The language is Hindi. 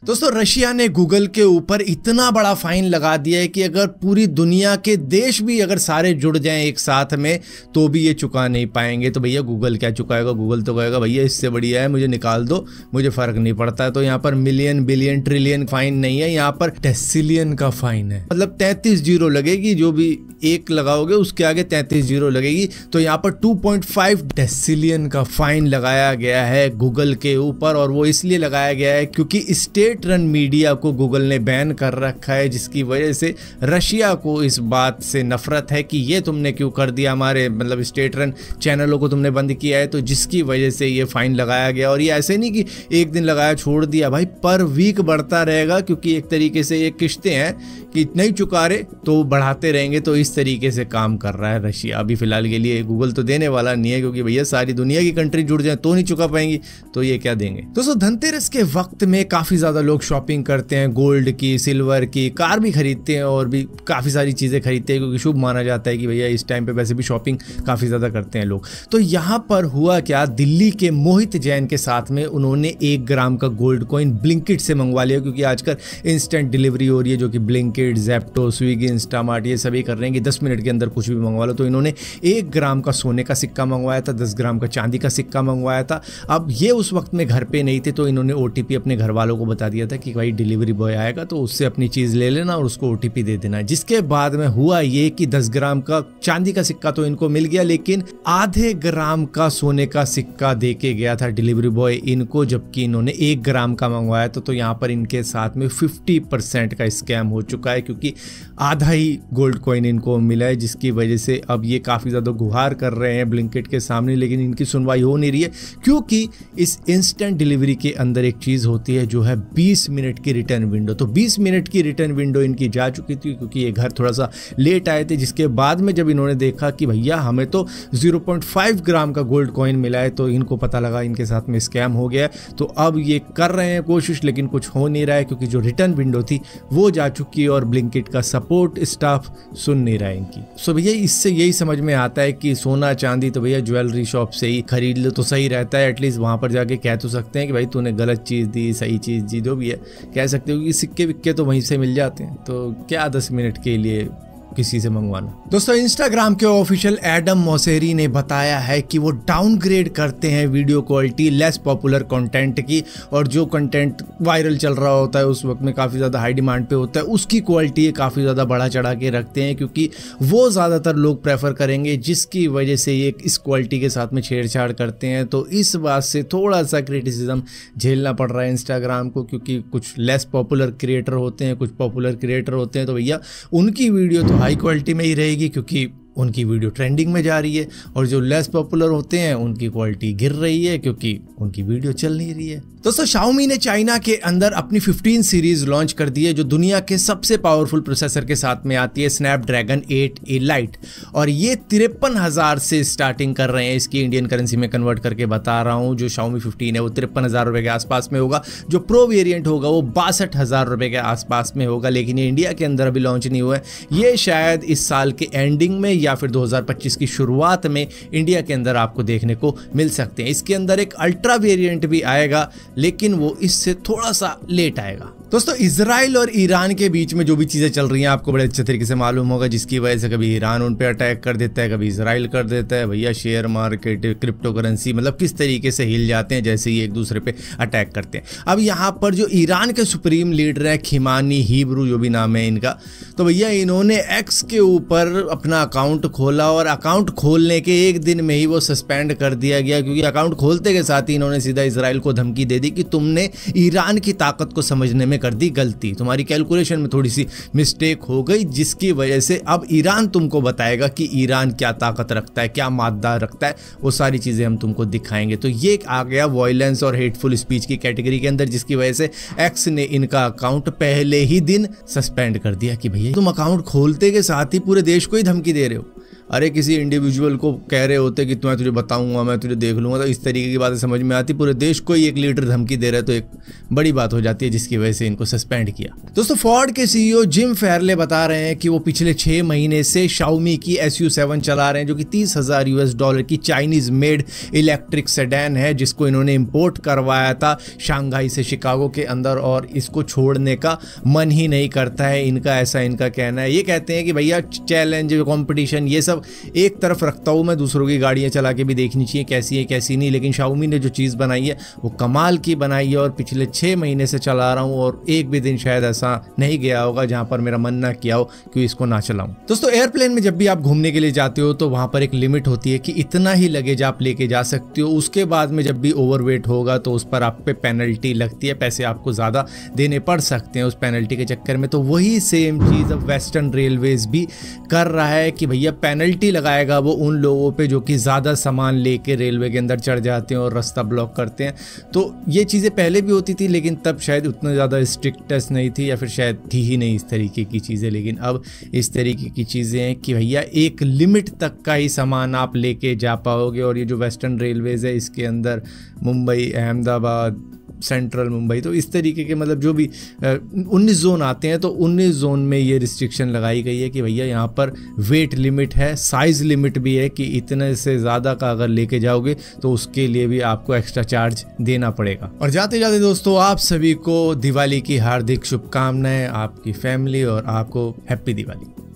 दोस्तों रशिया ने गूगल के ऊपर इतना बड़ा फाइन लगा दिया है कि अगर पूरी दुनिया के देश भी अगर सारे जुड़ जाएं एक साथ में तो भी ये चुका नहीं पाएंगे। तो भैया गूगल क्या चुकाएगा, गूगल तो कहेगा भैया इससे बढ़िया है मुझे निकाल दो, मुझे फर्क नहीं पड़ता है। तो यहाँ पर मिलियन बिलियन ट्रिलियन फाइन नहीं है, यहाँ पर डेसिलियन का फाइन है। मतलब 33 जीरो लगेगी, जो भी एक लगाओगे उसके आगे 33 जीरो लगेगी। तो यहाँ पर 2.5 डेसिलियन का फाइन लगाया गया है गूगल के ऊपर, और वो इसलिए लगाया गया है क्योंकि स्टेट रन मीडिया को गूगल ने बैन कर रखा है, जिसकी वजह से रशिया को इस बात से नफरत है कि ये तुमने क्यों कर दिया, हमारे मतलब स्टेट रन चैनलों को तुमने बंद किया है। तो जिसकी वजह से ये फाइन लगाया गया। और ये ऐसे नहीं कि एक दिन लगाया छोड़ दिया, भाई पर वीक बढ़ता रहेगा, क्योंकि एक तरीके से ये किश्तें हैं कि नहीं चुका रहे तो बढ़ाते रहेंगे। तो इस तरीके से काम कर रहा है रशिया। अभी फिलहाल के लिए गूगल तो देने वाला नहीं है, क्योंकि भैया सारी दुनिया की कंट्री जुड़ जाए तो नहीं चुका पाएंगी, तो ये क्या देंगे। दोस्तों धनतेरस के वक्त में काफी ज्यादा लोग शॉपिंग करते हैं, गोल्ड की, सिल्वर की, कार भी खरीदते हैं और भी काफी सारी चीजें खरीदते हैं, क्योंकि शुभ माना जाता है कि भैया इस टाइम पे वैसे भी शॉपिंग काफी ज्यादा करते हैं लोग। तो यहाँ पर हुआ क्या, दिल्ली के मोहित जैन के साथ में उन्होंने 1 ग्राम का गोल्ड कॉइन ब्लिंकिट से मंगवा लिया, क्योंकि आजकल इंस्टेंट डिलीवरी हो रही है, जो कि ब्लिंकिट, ज़ेप्टो, स्विगी, इंस्टामार्ट ये सभी कर रहे हैं कि 10 मिनट के अंदर कुछ भी मंगवा लो। तो इन्होंने 1 ग्राम का सोने का सिक्का मंगवाया था, 10 ग्राम का चांदी का सिक्का मंगवाया था। अब ये उस वक्त में घर पे नहीं थे, तो इन्होंने OTP अपने घर वालों को बता दिया था कि भाई डिलीवरी बॉय आएगा तो उससे अपनी चीज़ ले लेना और उसको OTP दे देना। जिसके बाद में हुआ ये कि 10 ग्राम का चांदी का सिक्का तो इनको मिल गया, लेकिन आधे ग्राम का सोने का सिक्का दे के गया था डिलीवरी बॉय इनको, जबकि इन्होंने 1 ग्राम का मंगवाया था। तो यहाँ पर इनके साथ में 50% का स्कैम हो चुका है, क्योंकि आधा ही गोल्ड कॉइन इनको मिला है, जिसकी वजह से अब ये काफ़ी ज़्यादा गुहार कर रहे हैं ब्लिंकिट के सामने, लेकिन इनकी सुनवाई हो नहीं रही है। क्योंकि इस इंस्टेंट डिलीवरी के अंदर एक चीज़ होती है जो है 20 मिनट की रिटर्न विंडो। तो 20 मिनट की रिटर्न विंडो इनकी जा चुकी थी, क्योंकि ये घर थोड़ा सा लेट आए थे। जिसके बाद में जब इन्होंने देखा कि भैया हमें तो 0.5 ग्राम का गोल्ड कॉइन मिला है, तो इनको पता लगा इनके साथ में स्कैम हो गया। तो अब ये कर रहे हैं कोशिश, लेकिन कुछ हो नहीं रहा है, क्योंकि जो रिटर्न विंडो थी वो जा चुकी है और ब्लिंकिट का सपोर्ट स्टाफ सुन नहीं रहा है इनकी। सो भैया इससे यही समझ में आता है कि सोना चांदी तो भैया ज्वेलरी शॉप से ही खरीद लो तो सही रहता है। एटलीस्ट वहां पर जाके कह तो सकते हैं कि भाई तूने गलत चीज़ दी, सही चीज़ दी, जो भी है कह सकते हो, कि सिक्के विक्के तो वहीं से मिल जाते हैं। तो क्या 10 मिनट के लिए किसी से मंगवाना। दोस्तों इंस्टाग्राम के ऑफिशियल एडम मोसेरी ने बताया है कि वो डाउनग्रेड करते हैं video quality less popular content की, और जो कंटेंट वायरल चल रहा होता है उस वक्त में काफ़ी ज़्यादा हाई डिमांड पे होता है, उसकी क्वालिटी काफ़ी ज़्यादा बढ़ा चढ़ा के रखते हैं, क्योंकि वो ज़्यादातर लोग प्रेफर करेंगे, जिसकी वजह से ये इस क्वालिटी के साथ में छेड़छाड़ करते हैं। तो इस बात से थोड़ा सा क्रिटिसिज्म झेलना पड़ रहा है इंस्टाग्राम को, क्योंकि कुछ लेस पॉपुलर क्रिएटर होते हैं, कुछ पॉपुलर क्रिएटर होते हैं। तो भैया उनकी वीडियो तो हाई क्वालिटी में ही रहेगी, क्योंकि उनकी वीडियो ट्रेंडिंग में जा रही है, और जो लेस पॉपुलर होते हैं उनकी क्वालिटी गिर रही है, क्योंकि उनकी वीडियो चल नहीं रही है। दोस्तों Xiaomi ने चाइना के अंदर अपनी 15 सीरीज लॉन्च कर दी है, जो दुनिया के सबसे पावरफुल प्रोसेसर के साथ में आती है, स्नैपड्रैगन 8A लाइट, और ये 53,000 से स्टार्टिंग कर रहे हैं। इसकी इंडियन करेंसी में कन्वर्ट करके बता रहा हूँ, जो Xiaomi 15 है वो 53,000 रुपये के आसपास में होगा, जो प्रो वेरियंट होगा वो 62,000 रुपये के आसपास में होगा। लेकिन ये इंडिया के अंदर अभी लॉन्च नहीं हुआ है, ये शायद इस साल के एंडिंग में या फिर 2025 की शुरुआत में इंडिया के अंदर आपको देखने को मिल सकते हैं। इसके अंदर एक अल्ट्रा वेरिएंट भी आएगा, लेकिन वो इससे थोड़ा सा लेट आएगा। दोस्तों इजराइल और ईरान के बीच में जो भी चीज़ें चल रही हैं आपको बड़े अच्छे तरीके से मालूम होगा, जिसकी वजह से कभी ईरान उन पे अटैक कर देता है, कभी इजराइल कर देता है। भैया शेयर मार्केट, क्रिप्टो करेंसी मतलब किस तरीके से हिल जाते हैं जैसे ही एक दूसरे पे अटैक करते हैं। अब यहाँ पर जो ईरान के सुप्रीम लीडर है खिमानी हिब्रू, जो भी नाम है इनका, तो भैया इन्होंने एक्स के ऊपर अपना अकाउंट खोला, और अकाउंट खोलने के एक दिन में ही वो सस्पेंड कर दिया गया, क्योंकि अकाउंट खोलते के साथ ही इन्होंने सीधा इजराइल को धमकी दे दी कि तुमने ईरान की ताकत को समझने में कर दी गलती, तुम्हारी कैलकुलेशन में थोड़ी सी मिस्टेक हो गई, जिसकी वजह से अब ईरान तुमको बताएगा कि ईरान क्या ताकत रखता है, क्या मादा रखता है, वो सारी चीज़ें हम तुमको दिखाएंगे। तो ये आ गया वॉयलेंस और हेटफुल स्पीच की कैटेगरी के अंदर, जिसकी वजह से एक्स ने इनका अकाउंट पहले ही दिन सस्पेंड कर दिया कि भैया तुम अकाउंट खोलते के साथ ही पूरे देश को ही धमकी दे रहे हो। अरे किसी इंडिविजुअल को कह रहे होते कि मैं तुझे बताऊंगा, मैं तुझे देख लूंगा, तो इस तरीके की बातें समझ में आती। पूरे देश को ही एक लीडर धमकी दे रहे तो एक बड़ी बात हो जाती है, जिसकी वजह से इनको सस्पेंड किया। दोस्तों फोर्ड के सीईओ जिम फेरले बता रहे हैं कि वो पिछले 6 महीने से Xiaomi की SU7 चला रहे हैं, जो कि $30,000 की चाइनीज मेड इलेक्ट्रिक सेडान है, जिसको इन्होंने इंपोर्ट करवाया था शंघाई से शिकागो के अंदर, और इसको छोड़ने का मन ही नहीं करता है इनका, ऐसा इनका कहना है। ये कहते हैं कि भैया चैलेंज, कंपटीशन, ये सब एक तरफ रखता हूँ मैं, दूसरों की गाड़ियाँ चला के भी देखनी चाहिए कैसी है कैसी नहीं, लेकिन Xiaomi ने जो चीज़ बनाई है वो कमाल की बनाई है, और पिछले 6 महीने से चला रहा हूँ, और एक भी दिन शायद ऐसा नहीं गया होगा जहाँ पर मेरा मन ना किया हो कि इसको ना चलाऊं। दोस्तों एयरप्लेन में जब भी आप घूमने के लिए जाते हो तो वहाँ पर एक लिमिट होती है कि इतना ही लगेज आप लेके जा सकते हो, उसके बाद में जब भी ओवरवेट होगा तो उस पर आप पे पेनल्टी लगती है, पैसे आपको ज़्यादा देने पड़ सकते हैं उस पेनल्टी के चक्कर में। तो वही सेम चीज़ अब वेस्टर्न रेलवेज भी कर रहा है कि भैया पेनल्टी लगाएगा वो उन लोगों पे जो कि ज़्यादा सामान लेके रेलवे के अंदर चढ़ जाते हैं और रास्ता ब्लॉक करते हैं। तो ये चीज़ें पहले भी होती थी, लेकिन तब शायद उतना ज़्यादा स्ट्रिक्टनेस नहीं थी, या फिर शायद थी ही नहीं इस तरीके की चीज़ें। लेकिन अब इस तरीके की चीज़ें हैं कि भैया एक लिमिट तक का ही सामान आप लेके जा पाओगे। और ये जो वेस्टर्न रेलवेज़ है इसके अंदर मुंबई, अहमदाबाद, सेंट्रल मुंबई, तो इस तरीके के मतलब जो भी 19 जोन आते हैं, तो 19 जोन में ये रिस्ट्रिक्शन लगाई गई है कि भैया यहाँ पर वेट लिमिट है, साइज़ लिमिट भी है कि इतने से ज़्यादा का अगर लेके जाओगे तो उसके लिए भी आपको एक्स्ट्रा चार्ज देना पड़ेगा। और जाते जाते दोस्तों आप सभी को दिवाली की हार्दिक शुभकामनाएं, आपकी फैमिली और आपको हैप्पी दिवाली।